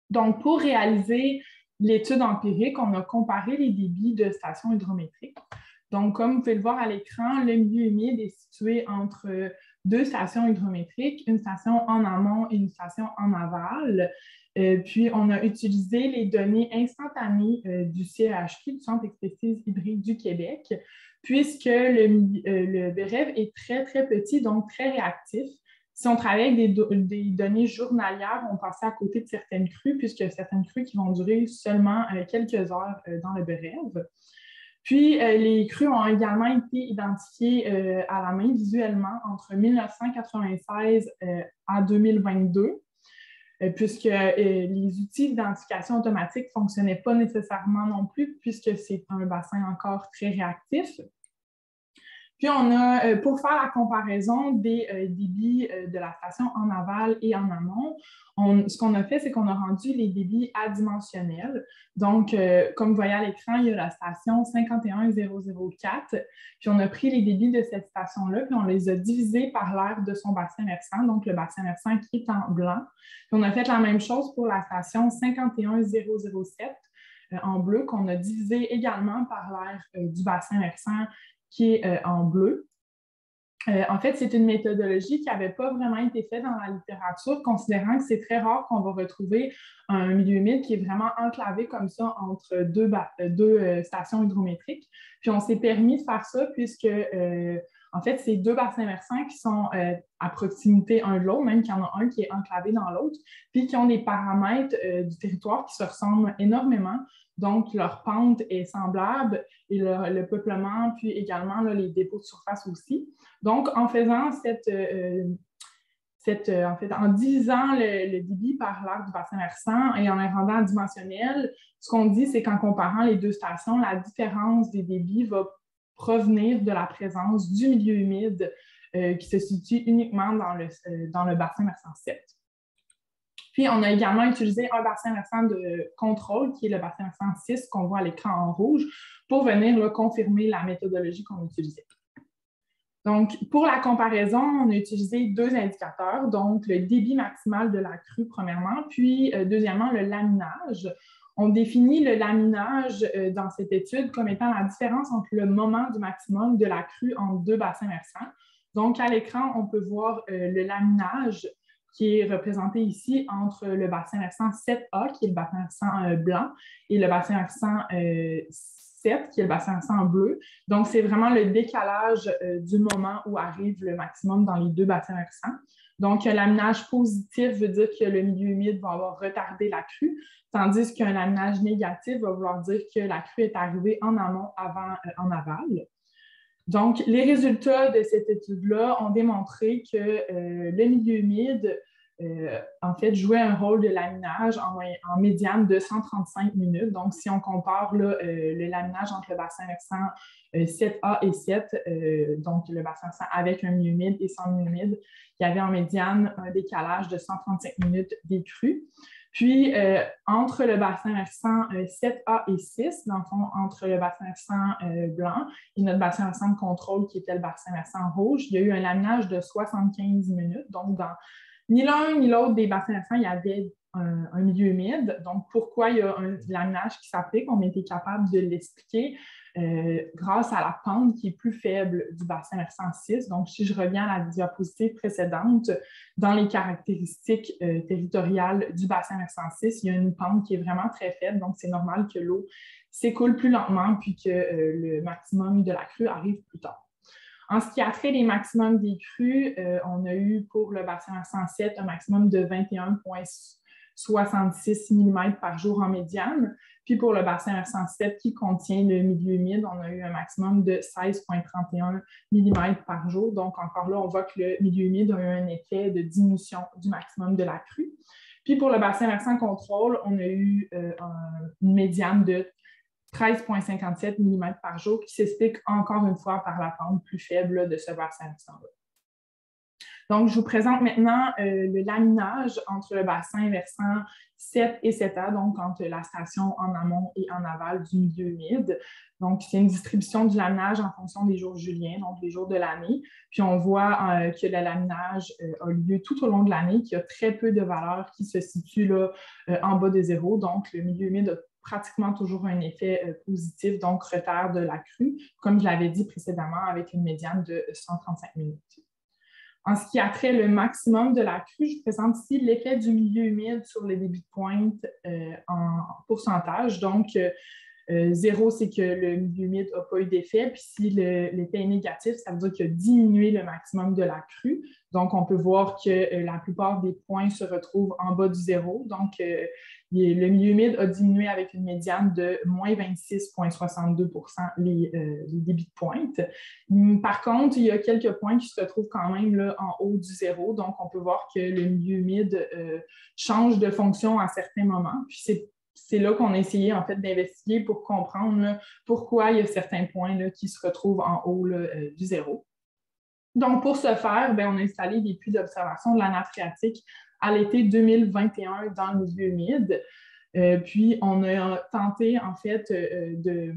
Donc, pour réaliser l'étude empirique, on a comparé les débits de stations hydrométriques. Donc, comme vous pouvez le voir à l'écran, le milieu humide est situé entre deux stations hydrométriques, une station en amont et une station en aval. Puis, on a utilisé les données instantanées du CEHQ, du Centre d'expertise hydrique du Québec, puisque le Bérev est très, très petit, donc très réactif. Si on travaille avec des données journalières, on passe à côté de certaines crues, puisqu'il y a certaines crues qui vont durer seulement quelques heures dans le Bérev. Puis, les crues ont également été identifiées à la main visuellement entre 1996 à 2022, puisque les outils d'identification automatique ne fonctionnaient pas nécessairement non plus, puisque c'est un bassin encore très réactif. Puis, on a, pour faire la comparaison des débits de la station en aval et en amont, ce qu'on a fait, c'est qu'on a rendu les débits adimensionnels. Donc, comme vous voyez à l'écran, il y a la station 51004. Puis, on a pris les débits de cette station-là, puis on les a divisés par l'aire de son bassin versant, donc le bassin versant qui est en blanc. Puis, on a fait la même chose pour la station 51007 en bleu, qu'on a divisé également par l'aire du bassin versant qui est en bleu. En fait, c'est une méthodologie qui n'avait pas vraiment été faite dans la littérature, considérant que c'est très rare qu'on va retrouver un milieu humide qui est vraiment enclavé comme ça entre deux stations hydrométriques. Puis on s'est permis de faire ça puisque, en fait, c'est deux bassins versants qui sont à proximité un de l'autre, même qu'il y en a un qui est enclavé dans l'autre, puis qui ont des paramètres du territoire qui se ressemblent énormément. Donc, leur pente est semblable et le peuplement, puis également là, les dépôts de surface aussi. Donc, en faisant en divisant le débit par l'aire du bassin versant et en les rendant adimensionnels, ce qu'on dit, c'est qu'en comparant les deux stations, la différence des débits va provenir de la présence du milieu humide qui se situe uniquement dans le bassin versant 7. Puis, on a également utilisé un bassin versant de contrôle, qui est le bassin versant 6, qu'on voit à l'écran en rouge, pour venir là, confirmer la méthodologie qu'on utilisait. Donc, pour la comparaison, on a utilisé deux indicateurs, donc le débit maximal de la crue, premièrement, puis deuxièmement, le laminage. On définit le laminage dans cette étude comme étant la différence entre le moment du maximum de la crue entre deux bassins versants. Donc, à l'écran, on peut voir le laminage qui est représenté ici entre le bassin versant 7A, qui est le bassin versant blanc, et le bassin versant 7, qui est le bassin versant bleu. Donc, c'est vraiment le décalage du moment où arrive le maximum dans les deux bassins versants. Donc, un laminage positif veut dire que le milieu humide va avoir retardé la crue, tandis qu'un laminage négatif va vouloir dire que la crue est arrivée en amont avant en aval. Donc, les résultats de cette étude-là ont démontré que le milieu humide, en fait, jouait un rôle de laminage en médiane de 135 minutes. Donc, si on compare là, le laminage entre le bassin versant 7A et 7, donc le bassin versant avec un milieu humide et sans milieu humide, il y avait en médiane un décalage de 135 minutes des crues. Puis, entre le bassin versant 7A et 6, dans le fond, entre le bassin versant blanc et notre bassin versant de contrôle, qui était le bassin versant rouge, il y a eu un laminage de 75 minutes. Donc, dans ni l'un ni l'autre des bassins versants, il y avait un milieu humide. Donc, pourquoi il y a un laminage qui s'applique? On a été capable de l'expliquer grâce à la pente qui est plus faible du bassin versant 6. Donc, si je reviens à la diapositive précédente, dans les caractéristiques territoriales du bassin versant 6, il y a une pente qui est vraiment très faible. Donc, c'est normal que l'eau s'écoule plus lentement puis que le maximum de la crue arrive plus tard. En ce qui a trait les maximums des crues, on a eu pour le bassin versant 7 un maximum de 21,66 mm par jour en médiane. Puis pour le bassin versant 7 qui contient le milieu humide, on a eu un maximum de 16,31 mm par jour. Donc encore là, on voit que le milieu humide a eu un effet de diminution du maximum de la crue. Puis pour le bassin versant contrôle, on a eu une médiane de 13,57 mm par jour, qui s'explique encore une fois par la pente plus faible de ce bassin versant-là. Donc, je vous présente maintenant le laminage entre le bassin versant 7 et 7A, donc entre la station en amont et en aval du milieu humide. Donc, c'est une distribution du laminage en fonction des jours juliens, donc les jours de l'année. Puis, on voit que le laminage a lieu tout au long de l'année, qu'il y a très peu de valeurs qui se situent là, en bas de zéro. Donc, le milieu humide a pratiquement toujours un effet positif, donc retard de la crue, comme je l'avais dit précédemment, avec une médiane de 135 minutes. En ce qui a trait le maximum de la crue, je vous présente ici l'effet du milieu humide sur le débit de pointe en pourcentage. Donc, 0, c'est que le milieu humide n'a pas eu d'effet. Puis si l'effet est négatif, ça veut dire qu'il a diminué le maximum de la crue. Donc, on peut voir que la plupart des points se retrouvent en bas du 0. Donc, le milieu humide a diminué avec une médiane de moins 26,62 % les débits de pointe. Par contre, il y a quelques points qui se retrouvent quand même là, en haut du 0. Donc, on peut voir que le milieu humide change de fonction à certains moments. Puis, c'est là qu'on a essayé en fait d'investiguer pour comprendre là, pourquoi il y a certains points là, qui se retrouvent en haut là, du 0. Donc, pour ce faire, on a installé des puits d'observation de la nappe phréatique à l'été 2021 dans le milieu humide. Puis, on a tenté en fait de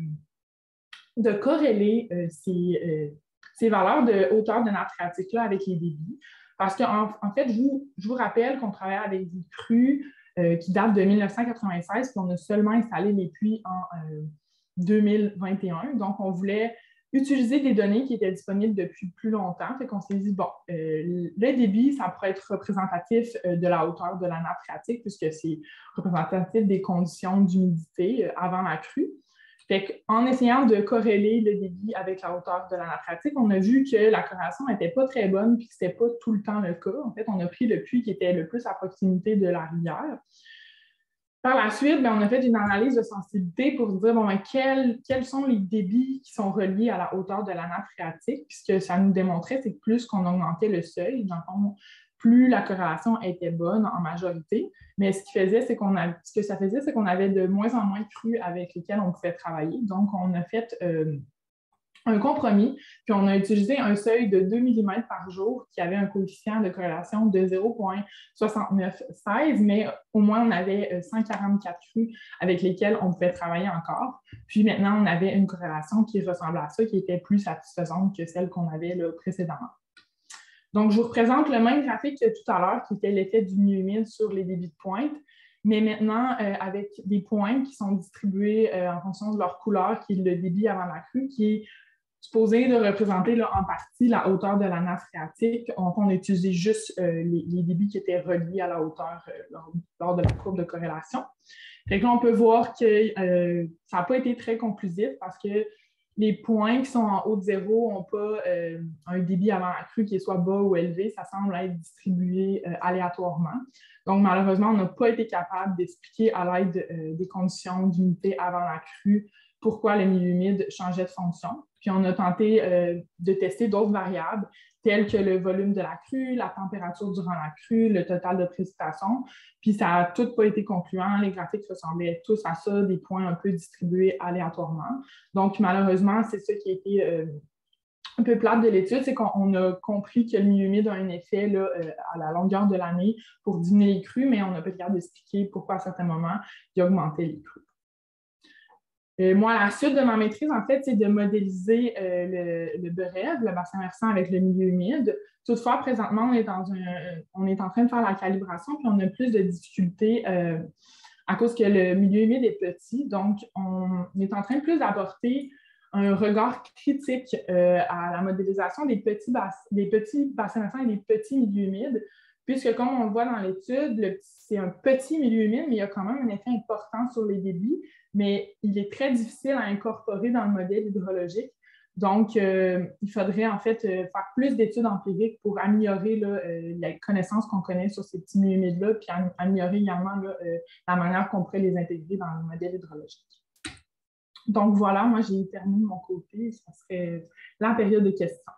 corréler ces valeurs de hauteur de nappe phréatique-là avec les débits. Parce qu'en fait, je vous rappelle qu'on travaille avec des crues qui datent de 1996, puis on a seulement installé les puits en 2021. Donc, on voulait utiliser des données qui étaient disponibles depuis plus longtemps. Fait qu'on s'est dit, bon, le débit, ça pourrait être représentatif de la hauteur de la nappe phréatique, puisque c'est représentatif des conditions d'humidité avant la crue. Fait qu'en essayant de corréler le débit avec la hauteur de la nappe phréatique, on a vu que la corrélation n'était pas très bonne et que ce n'était pas tout le temps le cas. En fait, on a pris le puits qui était le plus à proximité de la rivière. Par la suite, on a fait une analyse de sensibilité pour se dire quels sont les débits qui sont reliés à la hauteur de la nappe phréatique. Puis ce que ça nous démontrait, c'est que plus qu'on augmentait le seuil, dans le fond, plus la corrélation était bonne en majorité. Mais ce que ça faisait, c'est qu'on avait de moins en moins de crues avec lesquelles on pouvait travailler. Donc, on a fait un compromis, puis on a utilisé un seuil de 2 mm par jour qui avait un coefficient de corrélation de 0,6916, mais au moins on avait 144 crues avec lesquelles on pouvait travailler encore. Puis maintenant, on avait une corrélation qui ressemblait à ça, qui était plus satisfaisante que celle qu'on avait là, précédemment. Donc, je vous représente le même graphique que tout à l'heure, qui était l'effet du milieu humide sur les débits de pointe, mais maintenant avec des points qui sont distribués en fonction de leur couleur, qui est le débit avant la crue, qui est supposé de représenter là, en partie la hauteur de la nappe phréatique. On a utilisé juste les débits qui étaient reliés à la hauteur lors de la courbe de corrélation. Fait que là, on peut voir que ça n'a pas été très conclusif parce que les points qui sont en haut de zéro n'ont pas un débit avant la crue qui est soit bas ou élevé. Ça semble être distribué aléatoirement. Donc, malheureusement, on n'a pas été capable d'expliquer à l'aide des conditions d'humidité avant la crue pourquoi le milieu humide changeait de fonction. Puis, on a tenté de tester d'autres variables telles que le volume de la crue, la température durant la crue, le total de précipitation. Puis, ça n'a tout pas été concluant. Les graphiques ressemblaient tous à ça, des points un peu distribués aléatoirement. Donc, malheureusement, c'est ça qui a été un peu plate de l'étude, c'est qu'on a compris que le milieu humide a un effet là, à la longueur de l'année pour diminuer les crues, mais on n'a pas été capable d'expliquer pourquoi à certains moments, il augmentait les crues. Moi, la suite de ma maîtrise, en fait, c'est de modéliser le BREF, le bassin versant avec le milieu humide. Toutefois, présentement, on est en train de faire la calibration, puis on a plus de difficultés à cause que le milieu humide est petit. Donc, on est en train de plus d'apporter un regard critique à la modélisation des petits bassins versants et des petits milieux humides, puisque, comme on le voit dans l'étude, c'est un petit milieu humide, mais il y a quand même un effet important sur les débits, mais il est très difficile à incorporer dans le modèle hydrologique. Donc, il faudrait en fait faire plus d'études empiriques pour améliorer là, la connaissance qu'on connaît sur ces petits milieux humides-là, puis améliorer également là, la manière qu'on pourrait les intégrer dans le modèle hydrologique. Donc voilà, moi j'ai terminé de mon côté, ça serait la période de questions.